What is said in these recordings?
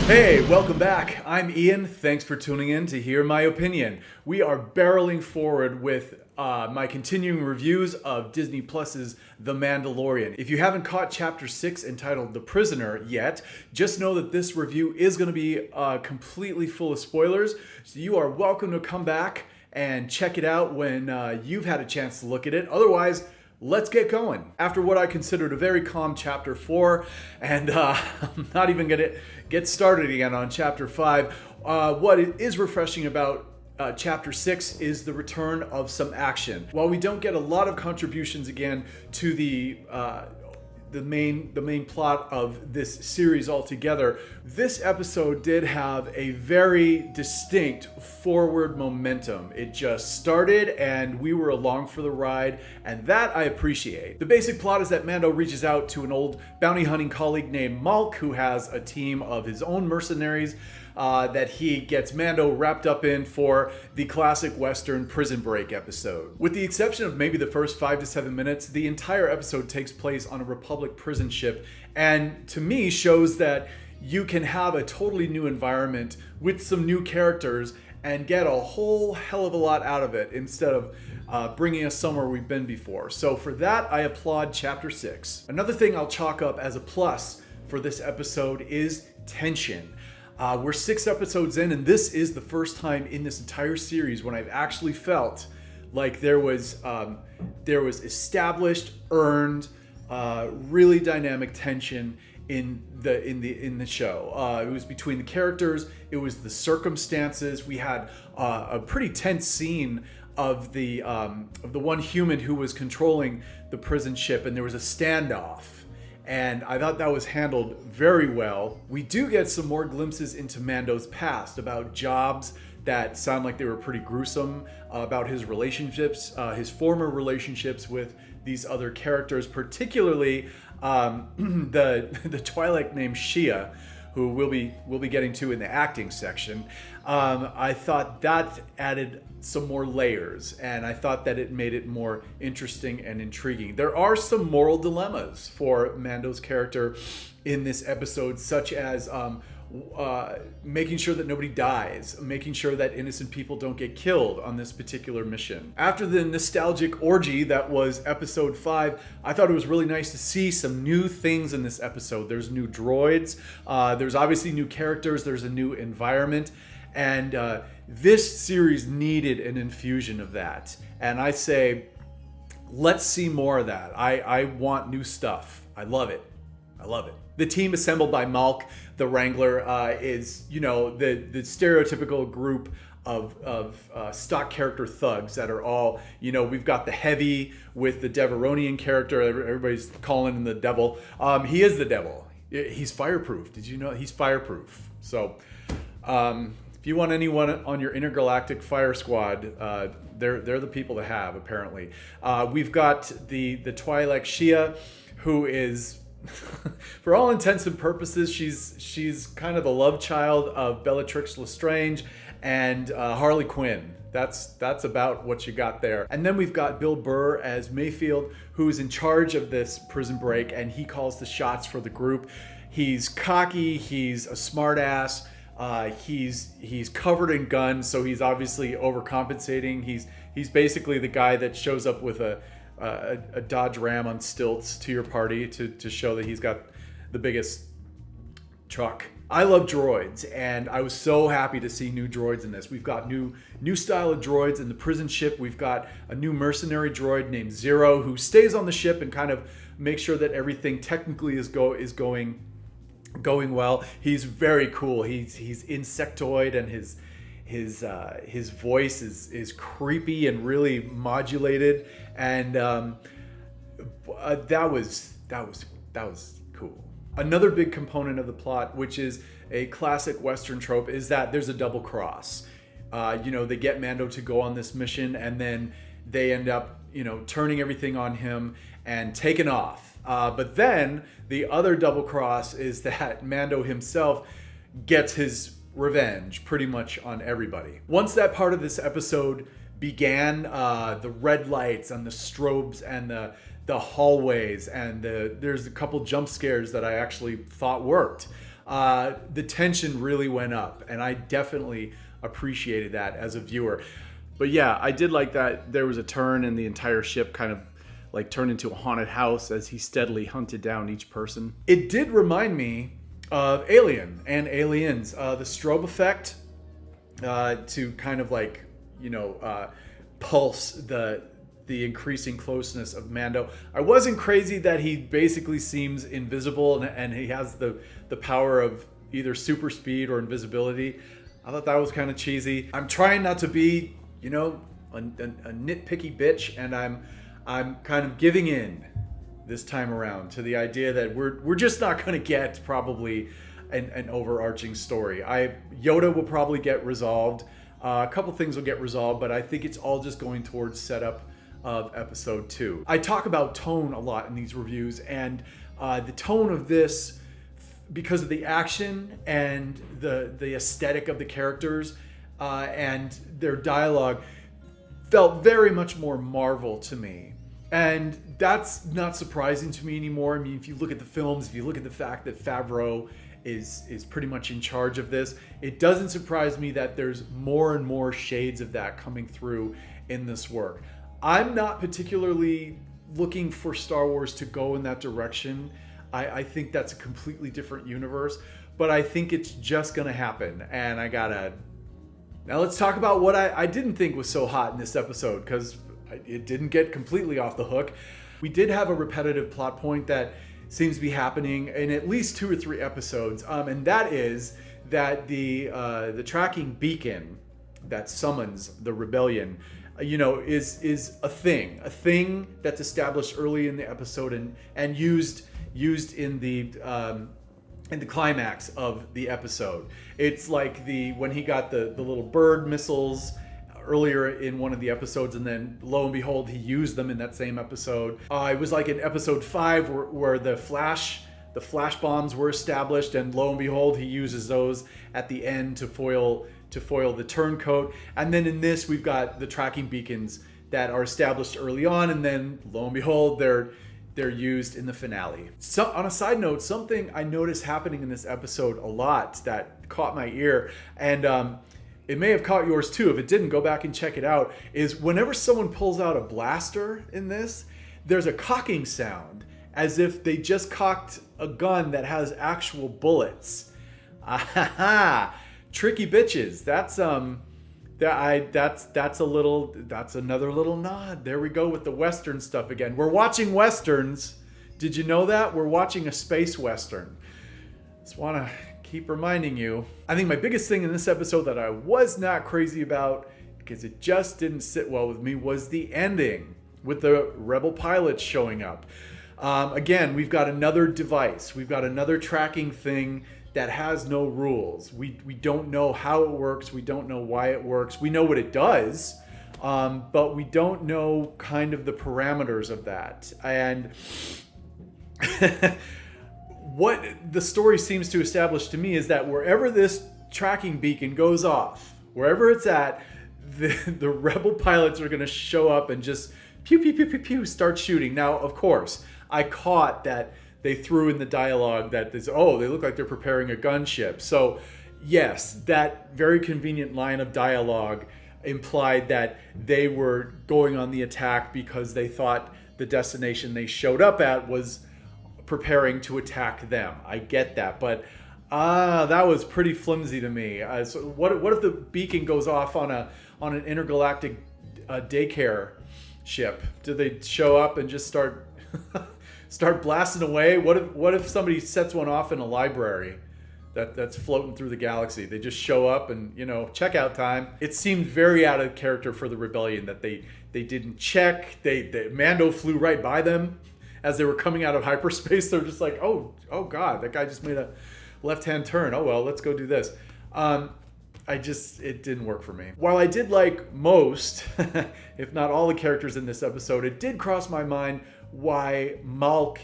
Hey, welcome back. I'm Ian. Thanks for tuning in to hear my opinion. We are barreling forward with my continuing reviews of Disney Plus's The Mandalorian. If you haven't caught Chapter 6 entitled The Prisoner yet, just know that this review is going to be completely full of spoilers, so you are welcome to come back and check it out when you've had a chance to look at it. Otherwise, let's get going. After what I considered a very calm Chapter 4, and I'm not even going to get started again on Chapter 5, what is refreshing about Chapter 6 is the return of some action. While we don't get a lot of contributions again to the main plot of this series altogether, this episode did have a very distinct forward momentum. It just started and we were along for the ride, and that I appreciate. The basic plot is that Mando reaches out to an old bounty hunting colleague named Malk, who has a team of his own mercenaries that he gets Mando wrapped up in for the classic Western prison break episode. With the exception of maybe the first 5 to 7 minutes, the entire episode takes place on a Republic prison ship, and to me shows that you can have a totally new environment with some new characters and get a whole hell of a lot out of it instead of bringing us somewhere we've been before. So for that, I applaud Chapter 6. Another thing I'll chalk up as a plus for this episode is tension. We're 6 episodes in, and this is the first time in this entire series when I've actually felt like there was established, earned, really dynamic tension in the show. It was between the characters, it was the circumstances. We had a pretty tense scene of the one human who was controlling the prison ship, and there was a standoff. And I thought that was handled very well. We do get some more glimpses into Mando's past, about jobs that sound like they were pretty gruesome, about his relationships, his former relationships with these other characters, particularly the Twi'lek named Shia, who we'll be getting to in the acting section. I thought that added some more layers, and I thought that it made it more interesting and intriguing. There are some moral dilemmas for Mando's character in this episode, such as making sure that nobody dies, making sure that innocent people don't get killed on this particular mission. After the nostalgic orgy that was episode 5, I thought it was really nice to see some new things in this episode. There's new droids, there's obviously new characters, there's a new environment, and this series needed an infusion of that. And I say, let's see more of that. I want new stuff. I love it. I love it. The team assembled by Malk, the Wrangler, is, the stereotypical group of stock character thugs that are all, we've got the Heavy with the Deveronian character. Everybody's calling him the devil. He is the devil. He's fireproof. Did you know he's fireproof? So if you want anyone on your intergalactic fire squad, they're the people to have, apparently. We've got the Twi'lek Shia, who is... for all intents and purposes, she's kind of a love child of Bellatrix Lestrange and Harley Quinn. That's about what you got there. And then we've got Bill Burr as Mayfield, who's in charge of this prison break, and he calls the shots for the group. He's cocky, he's a smartass, he's covered in guns, so he's obviously overcompensating. He's basically the guy that shows up with a Dodge Ram on stilts to your party to show that he's got the biggest truck. I love droids, and I was so happy to see new droids in this. We've got new style of droids in the prison ship. We've got a new mercenary droid named Zero, who stays on the ship and kind of makes sure that everything technically is going well. He's very cool. He's insectoid, and his voice is creepy and really modulated, and that was cool. Another big component of the plot, which is a classic Western trope, is that there's a double cross. They get Mando to go on this mission, and then they end up turning everything on him and taking off. But then the other double cross is that Mando himself gets his revenge pretty much on everybody. Once that part of this episode began, the red lights and the strobes and the hallways and there's a couple jump scares that I actually thought worked. the tension really went up, and I definitely appreciated that as a viewer. But yeah, I did like that there was a turn and the entire ship kind of like turned into a haunted house as he steadily hunted down each person. It did remind me of Alien and Aliens. The strobe effect to kind of like, pulse the increasing closeness of Mando. I wasn't crazy that he basically seems invisible and he has the power of either super speed or invisibility. I thought that was kind of cheesy. I'm trying not to be, a nitpicky bitch, and I'm kind of giving in this time around to the idea that we're just not going to get probably an overarching story. Yoda will probably get resolved. A couple things will get resolved, but I think it's all just going towards setup of episode 2. I talk about tone a lot in these reviews, and the tone of this, because of the action and the aesthetic of the characters and their dialogue, felt very much more Marvel to me. And that's not surprising to me anymore. I mean, if you look at the films, if you look at the fact that Favreau is pretty much in charge of this, it doesn't surprise me that there's more and more shades of that coming through in this work. I'm not particularly looking for Star Wars to go in that direction. I think that's a completely different universe, but I think it's just gonna happen. And now let's talk about what I didn't think was so hot in this episode, because it didn't get completely off the hook. We did have a repetitive plot point that seems to be happening in at least 2 or 3 episodes, and that is that the tracking beacon that summons the rebellion, is a thing that's established early in the episode and used in the climax of the episode. It's like when he got the little bird missiles earlier in one of the episodes, and then lo and behold, he used them in that same episode. It was like in episode 5 where the flash bombs were established, and lo and behold, he uses those at the end to foil the turncoat. And then in this, we've got the tracking beacons that are established early on, and then lo and behold, they're used in the finale. So, on a side note, something I noticed happening in this episode a lot that caught my ear, and it may have caught yours too. If it didn't, go back and check it out, is whenever someone pulls out a blaster in this, there's a cocking sound, as if they just cocked a gun that has actual bullets. Tricky bitches. That's another little nod. There we go with the Western stuff again. We're watching Westerns. Did you know that? We're watching a space Western. Just want to keep reminding you. I think my biggest thing in this episode that I was not crazy about, because it just didn't sit well with me, was the ending with the rebel pilots showing up. Again, we've got another device. We've got another tracking thing that has no rules. We don't know how it works. We don't know why it works. We know what it does, but we don't know kind of the parameters of that. And what the story seems to establish to me is that wherever this tracking beacon goes off, wherever it's at, the rebel pilots are going to show up and just pew, pew, pew, pew, pew, start shooting. Now, of course, I caught that they threw in the dialogue that they look like they're preparing a gunship. So yes, that very convenient line of dialogue implied that they were going on the attack because they thought the destination they showed up at was preparing to attack them. I get that, but that was pretty flimsy to me. So what if the beacon goes off on an intergalactic daycare ship? Do they show up and just start blasting away? What if somebody sets one off in a library that's floating through the galaxy? They just show up and, checkout time. It seemed very out of character for the rebellion that they didn't check. Mando flew right by them as they were coming out of hyperspace. They're just like, oh God, that guy just made a left-hand turn. Oh well, let's go do this. It didn't work for me. While I did like most, if not all the characters in this episode, it did cross my mind why Malk,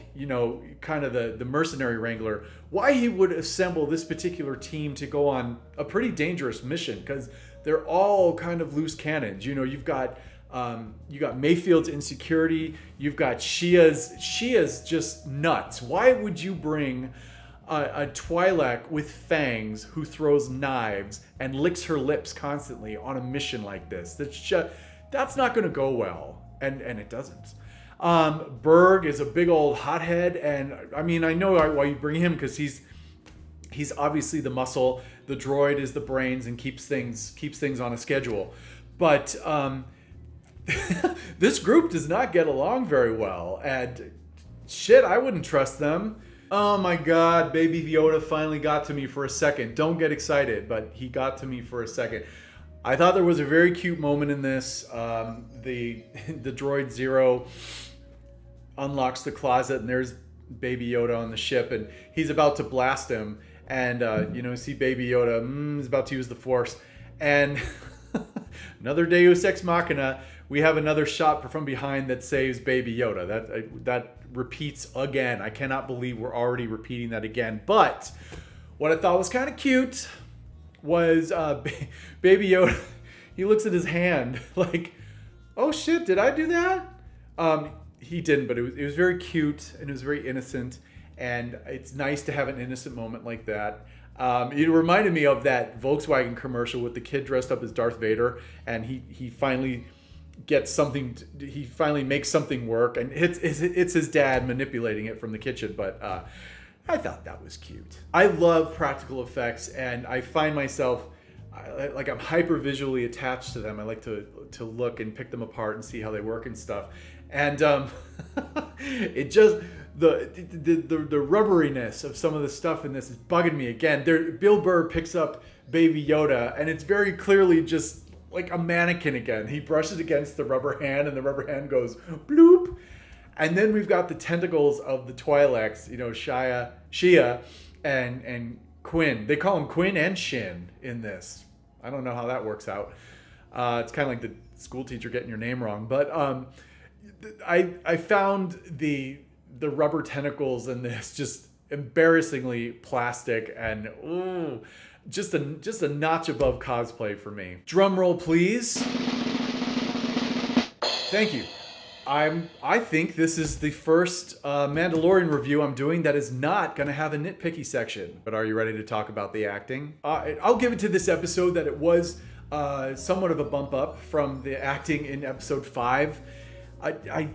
kind of the mercenary wrangler, why he would assemble this particular team to go on a pretty dangerous mission, because they're all kind of loose cannons. You've got Mayfield's insecurity, you've got Shia's just nuts. Why would you bring a Twi'lek with fangs who throws knives and licks her lips constantly on a mission like this. That's not going to go well, and it doesn't. Berg is a big old hothead, and I mean, I know why you bring him, because he's obviously the muscle. The droid is the brains and keeps things on a schedule. But this group does not get along very well, and shit, I wouldn't trust them. Oh my God, Baby Yoda finally got to me for a second. Don't get excited, but he got to me for a second. I thought there was a very cute moment in this. The droid Zero unlocks the closet, and there's Baby Yoda on the ship, and he's about to blast him. And you see Baby Yoda is about to use the Force, and another Deus Ex Machina. We have another shot from behind that saves Baby Yoda. That repeats again. I cannot believe we're already repeating that again. But what I thought was kind of cute was Baby Yoda. He looks at his hand like, "Oh shit, did I do that?" He didn't, but it was very cute and it was very innocent. And it's nice to have an innocent moment like that. It reminded me of that Volkswagen commercial with the kid dressed up as Darth Vader, and he finally gets something. He finally makes something work, and it's his dad manipulating it from the kitchen. But I thought that was cute. I love practical effects, and I find myself like I'm hyper visually attached to them. I like to look and pick them apart and see how they work and stuff. And it just. The rubberiness of some of the stuff in this is bugging me again. Bill Burr picks up Baby Yoda, and it's very clearly just like a mannequin again. He brushes against the rubber hand, and the rubber hand goes bloop. And then we've got the tentacles of the Twi'leks, Shia, and Quinn. They call him Quinn and Shin in this. I don't know how that works out. It's kind of like the school teacher getting your name wrong. But I found the rubber tentacles in this just embarrassingly plastic, and just a notch above cosplay for me. Drum roll, please. Thank you. I think this is the first Mandalorian review I'm doing that is not going to have a nitpicky section. But are you ready to talk about the acting? I'll give it to this episode that it was somewhat of a bump up from the acting in episode 5. I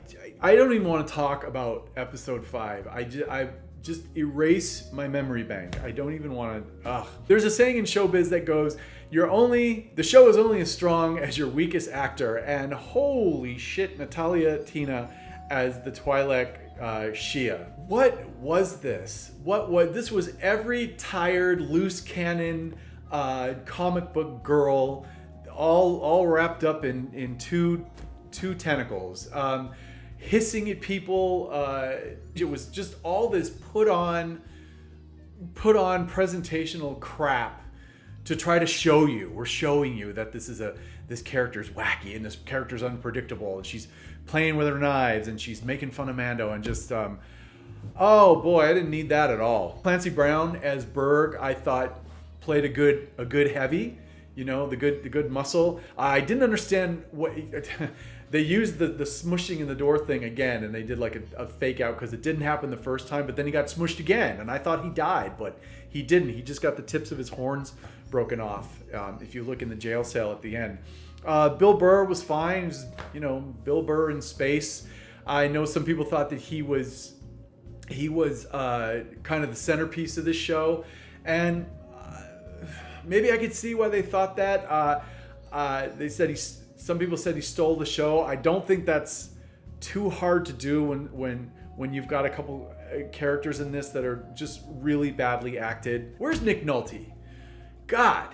don't even want to talk about episode 5. I just erase my memory bank. I don't even want to. There's a saying in showbiz that goes, the show is only as strong as your weakest actor. And holy shit, Natalia Tina as the Twi'lek Shia. What was this? This was every tired, loose cannon comic book girl, all wrapped up in two tentacles, hissing at people. It was just all this put on presentational crap to try to show you. We're showing you that this character's wacky and this character's unpredictable, and she's playing with her knives and she's making fun of Mando, and just oh boy, I didn't need that at all. Clancy Brown as Berg, I thought played a good heavy. The good muscle. I didn't understand what they used the smushing in the door thing again, and they did like a fake out because it didn't happen the first time, but then he got smushed again, and I thought he died, but he didn't. He just got the tips of his horns broken off. If you look in the jail cell at the end, Bill Burr was fine. It was, Bill Burr in space. I know some people thought that he was kind of the centerpiece of this show, and maybe I could see why they thought that. They said some people said he stole the show. I don't think that's too hard to do when you've got a couple characters in this that are just really badly acted. Where's Nick Nolte? God,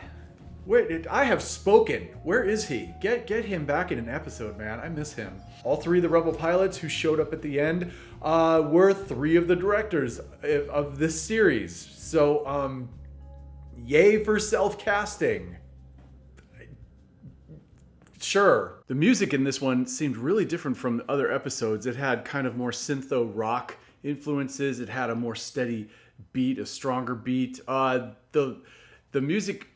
I have spoken. Where is he? Get him back in an episode, man. I miss him. All 3 of the Rebel pilots who showed up at the end were 3 of the directors of this series. So, yay for self-casting. Sure. The music in this one seemed really different from the other episodes. It had kind of more syntho rock influences. It had a more steady beat, a stronger beat. The music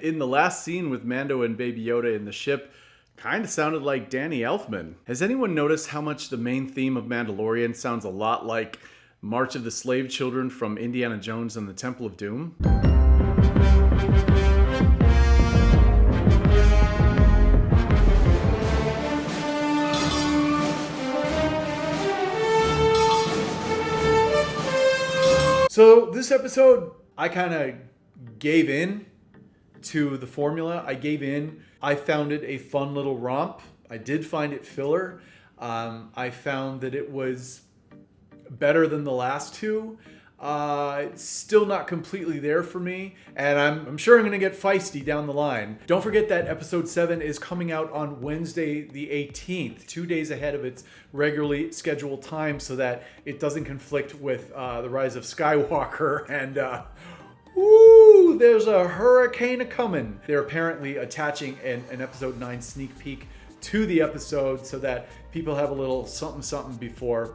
in the last scene with Mando and Baby Yoda in the ship kind of sounded like Danny Elfman. Has anyone noticed how much the main theme of Mandalorian sounds a lot like March of the Slave Children from Indiana Jones and the Temple of Doom. So this episode, I kind of gave in to the formula. I gave in. I found it a fun little romp. I did find it filler. I found that it was better than the last two. It's still not completely there for me, and I'm sure I'm going to get feisty down the line. Don't forget that episode 7 is coming out on Wednesday the 18th, 2 days ahead of its regularly scheduled time, so that it doesn't conflict with the Rise of Skywalker. And ooh, there's a hurricane a-coming. They're apparently attaching an episode 9 sneak peek to the episode so that people have a little something before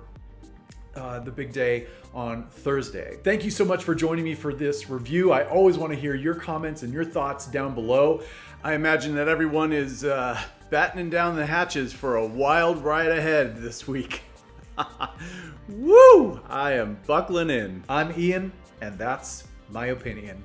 the big day on Thursday. Thank you so much for joining me for this review. I always want to hear your comments and your thoughts down below. I imagine that everyone is battening down the hatches for a wild ride ahead this week. Woo! I am buckling in. I'm Ian, and that's my opinion.